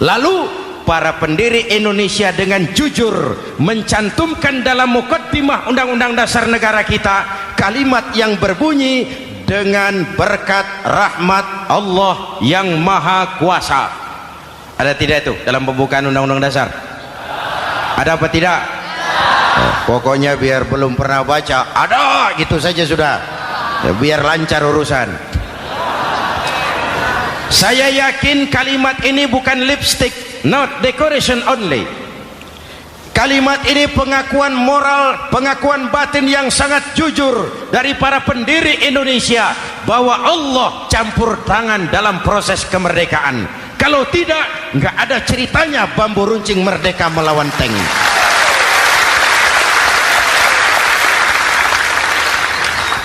Lalu para pendiri Indonesia dengan jujur mencantumkan dalam mukaddimah Undang-Undang Dasar Negara kita kalimat yang berbunyi, dengan berkat rahmat Allah yang Maha Kuasa. Ada tidak itu dalam pembukaan Undang-Undang Dasar? Ada apa tidak? Pokoknya biar belum pernah baca, ada gitu saja sudah, biar lancar urusan. Saya yakin kalimat ini bukan lipstick, not decoration only. Kalimat ini pengakuan moral, pengakuan batin yang sangat jujur dari para pendiri Indonesia bahwa Allah campur tangan dalam proses kemerdekaan. Kalau tidak, nggak ada ceritanya bambu runcing merdeka melawan tank.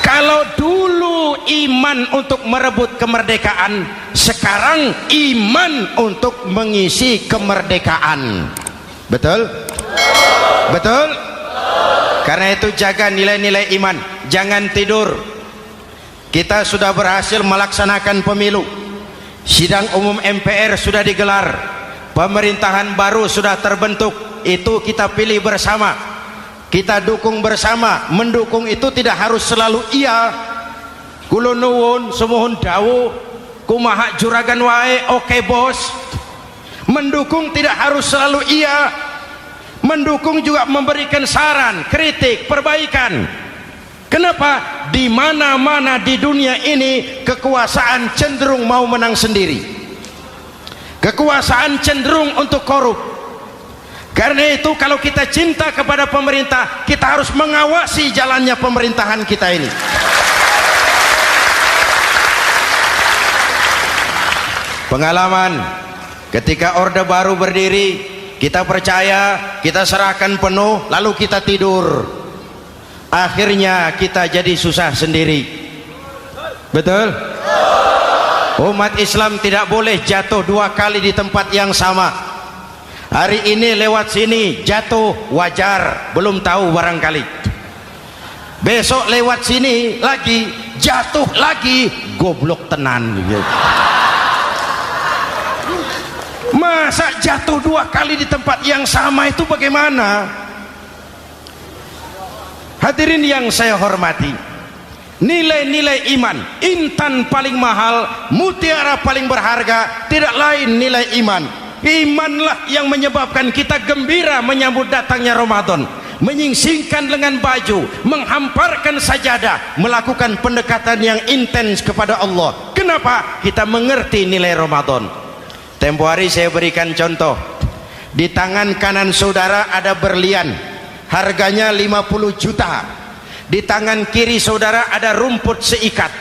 Kalau dulu iman untuk merebut kemerdekaan, sekarang iman untuk mengisi kemerdekaan. Betul? Betul? Karena itu jaga nilai-nilai iman, jangan tidur. Kita sudah berhasil melaksanakan pemilu, sidang umum MPR sudah digelar, pemerintahan baru sudah terbentuk. Itu kita pilih bersama, kita dukung bersama. Mendukung itu tidak harus selalu iya. Kulo nuwun semohon dawuh kumaha juragan wae, oke bos. Mendukung tidak harus selalu iya. Mendukung juga memberikan saran, kritik, perbaikan. Kenapa? Di mana-mana di dunia ini kekuasaan cenderung mau menang sendiri. Kekuasaan cenderung untuk korup. Karena itu kalau kita cinta kepada pemerintah, kita harus mengawasi jalannya pemerintahan kita ini. Pengalaman ketika Orde Baru berdiri, kita percaya, kita serahkan penuh, lalu kita tidur. Akhirnya kita jadi susah sendiri. Betul? Umat Islam tidak boleh jatuh dua kali di tempat yang sama. Hari ini lewat sini jatuh wajar, belum tahu barangkali. Besok lewat sini lagi jatuh lagi, goblok tenan. Masa jatuh dua kali di tempat yang sama itu bagaimana? Hadirin yang saya hormati, nilai-nilai iman, intan paling mahal, mutiara paling berharga, tidak lain nilai iman. Imanlah yang menyebabkan kita gembira menyambut datangnya Ramadan, menyingsingkan lengan baju, menghamparkan sajadah, melakukan pendekatan yang intens kepada Allah. Kenapa? Kita mengerti nilai Ramadan. Tempo hari saya berikan contoh. Di tangan kanan saudara ada berlian, harganya 50 juta. Di tangan kiri saudara ada rumput seikat.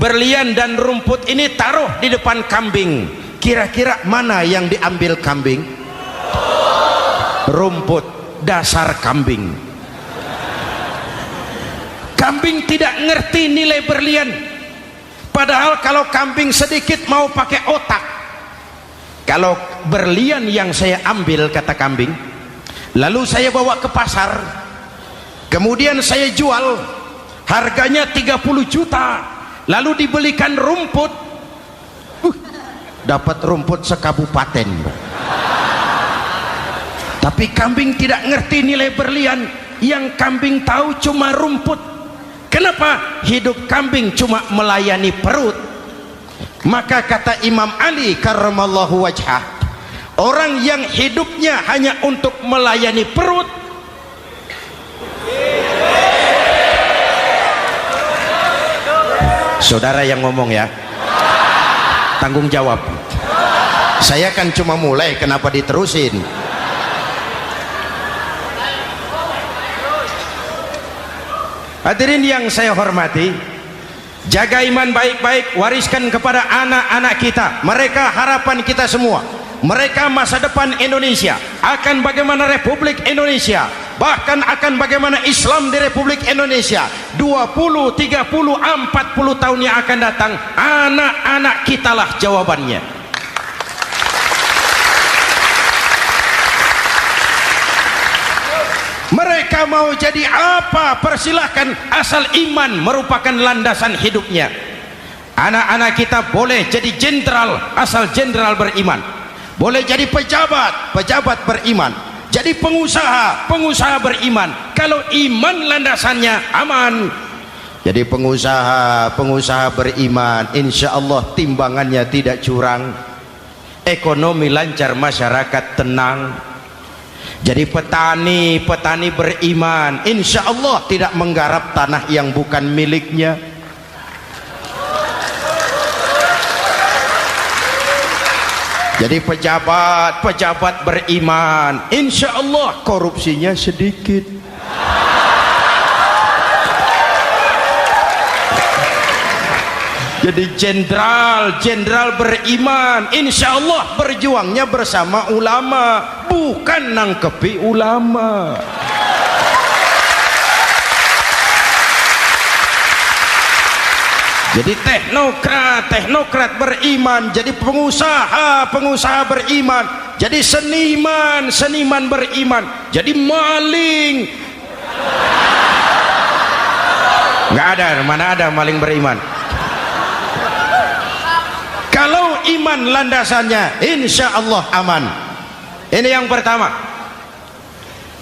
Berlian dan rumput ini taruh di depan kambing. Kira-kira mana yang diambil kambing? Rumput, dasar kambing. Kambing tidak ngerti nilai berlian. Padahal kalau kambing sedikit mau pakai otak. Kalau berlian yang saya ambil, kata kambing, lalu saya bawa ke pasar, kemudian saya jual, harganya 30 juta, lalu dibelikan rumput, dapat rumput sekabupaten. Tapi kambing tidak ngerti nilai berlian. Yang kambing tahu cuma rumput. Kenapa? Hidup kambing cuma melayani perut. Maka kata Imam Ali karramallahu wajhah, orang yang hidupnya hanya untuk melayani perut, saudara yang ngomong ya, tanggung jawab. Saya kan cuma mulai, kenapa diterusin? Hadirin yang saya hormati, jaga iman baik-baik, wariskan kepada anak-anak kita. Mereka harapan kita semua, mereka masa depan Indonesia. Akan bagaimana Republik Indonesia, bahkan akan bagaimana Islam di Republik Indonesia 20, 30, 40 tahun yang akan datang. Anak-anak kitalah jawabannya. Mereka mau jadi apa, persilahkan, asal iman merupakan landasan hidupnya. Anak-anak kita boleh jadi jenderal asal jenderal beriman, boleh jadi pejabat, pejabat beriman, jadi pengusaha, pengusaha beriman. Kalau iman landasannya aman, jadi pengusaha, pengusaha beriman, insya Allah timbangannya tidak curang, ekonomi lancar, masyarakat tenang. Jadi petani, petani beriman, insya Allah tidak menggarap tanah yang bukan miliknya. Jadi pejabat, pejabat beriman, insya Allah korupsinya sedikit. Jadi jenderal, jenderal beriman, insya Allah berjuangnya bersama ulama, bukan nangkepi ulama. Jadi teknokrat, teknokrat beriman, jadi pengusaha, pengusaha beriman, jadi seniman, seniman beriman, jadi maling. Nggak ada, mana ada maling beriman. Kalau iman landasannya insya Allah aman. Ini yang pertama.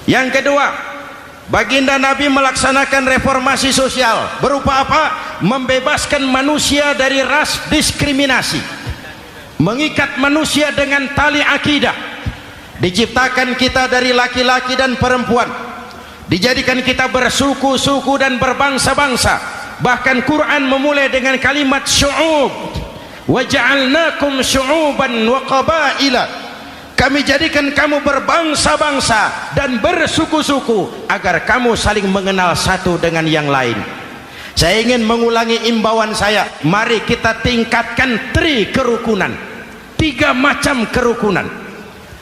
Yang kedua, baginda Nabi melaksanakan reformasi sosial. Berupa apa? Membebaskan manusia dari ras diskriminasi, mengikat manusia dengan tali akidah. Diciptakan kita dari laki-laki dan perempuan, dijadikan kita bersuku-suku dan berbangsa-bangsa. Bahkan Quran memulai dengan kalimat syu'ub, waja'alnakum syu'uban wa qabaila. Kami jadikan kamu berbangsa-bangsa dan bersuku-suku agar kamu saling mengenal satu dengan yang lain. Saya ingin mengulangi imbauan saya, mari kita tingkatkan kerukunan, 3 macam kerukunan.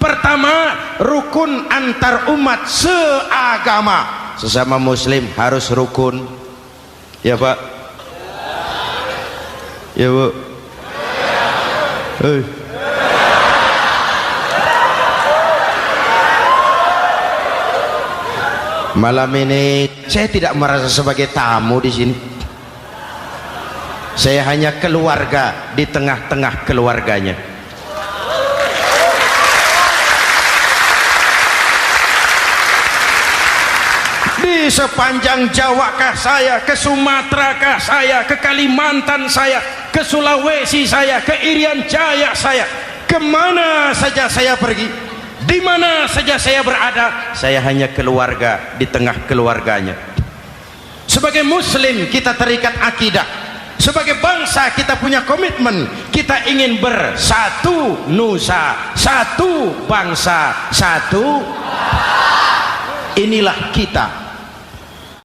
Pertama, rukun antar umat seagama, sesama muslim harus rukun. Ya Pak, ya Bu. Malam ini saya tidak merasa sebagai tamu di sini. Saya hanya keluarga di tengah-tengah keluarganya. Di sepanjang Jawa kah saya, ke Sumatera kah saya, ke Kalimantan saya, ke Sulawesi saya, ke Irian Jaya saya, kemana saja saya pergi, di mana saja saya berada, saya hanya keluarga di tengah keluarganya. Sebagai muslim kita terikat akidah, sebagai bangsa kita punya komitmen, kita ingin bersatu nusa, satu bangsa, satu. Inilah kita.